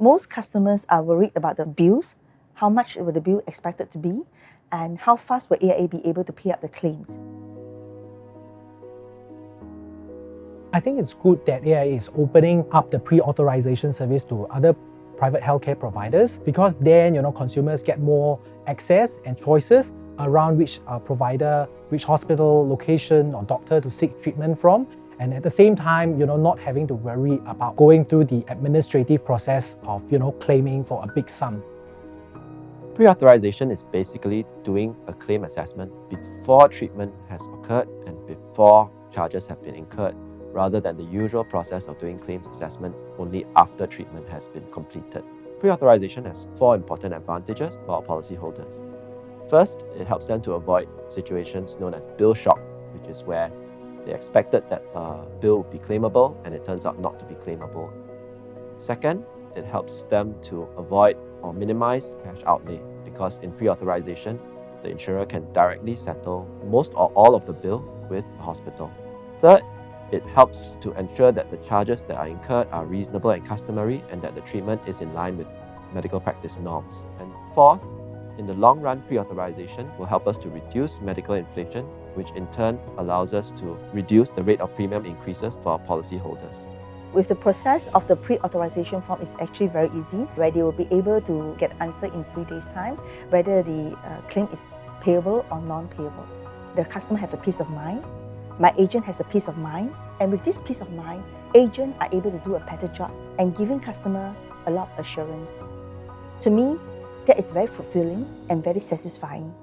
Most customers are worried about the bills, how much will the bill expected to be, and how fast will AIA be able to pay up the claims. I think it's good that AIA is opening up the pre-authorization service to other private healthcare providers, because then consumers get more access and choices around which provider, which hospital, location or doctor to seek treatment from, and at the same time not having to worry about going through the administrative process of claiming for a big sum. Pre-authorization is basically doing a claim assessment before treatment has occurred and before charges have been incurred, rather than the usual process of doing claims assessment only after treatment has been completed. Pre-authorization has 4 important advantages for our policyholders. First, it helps them to avoid situations known as bill shock, which is where they expected that a bill would be claimable and it turns out not to be claimable. Second, it helps them to avoid or minimize cash outlay, because in pre-authorization, the insurer can directly settle most or all of the bill with the hospital. Third, it helps to ensure that the charges that are incurred are reasonable and customary, and that the treatment is in line with medical practice norms. And fourth, in the long run, pre-authorization will help us to reduce medical inflation, which in turn allows us to reduce the rate of premium increases for our policyholders. With the process of the pre-authorization form is actually very easy, where they will be able to get answer in 3 days' time, whether the claim is payable or non-payable. The customer has a peace of mind, my agent has a peace of mind, and with this peace of mind, agents are able to do a better job and giving customer a lot of assurance. To me, that is very fulfilling and very satisfying.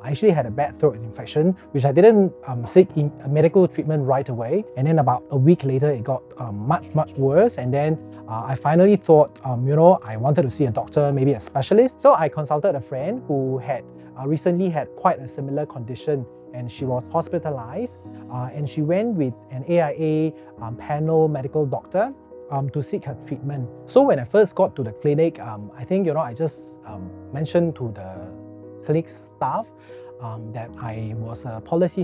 I actually had a bad throat infection, which I didn't seek medical treatment right away. And then about a week later, it got much worse. And then I finally thought, I wanted to see a doctor, maybe a specialist. So I consulted a friend who had recently had quite a similar condition, and she was hospitalized. And she went with an AIA panel medical doctor to seek her treatment. So when I first got to the clinic, I think I just mentioned to the clinic staff that I was a policy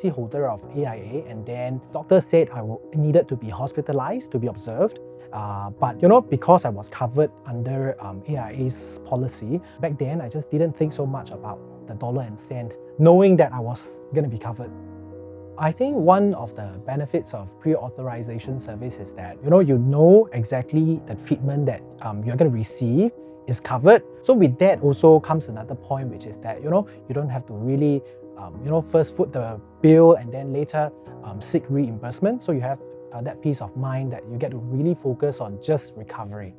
holder of AIA, and then doctor said I needed to be hospitalized to be observed. But because I was covered under AIA's policy, back then I just didn't think so much about the dollar and cent, knowing that I was going to be covered. I think one of the benefits of pre-authorization service is that you know exactly the treatment that you're going to receive is covered. So with that also comes another point, which is that you don't have to really first foot the bill and then later seek reimbursement. So you have that peace of mind that you get to really focus on just recovery.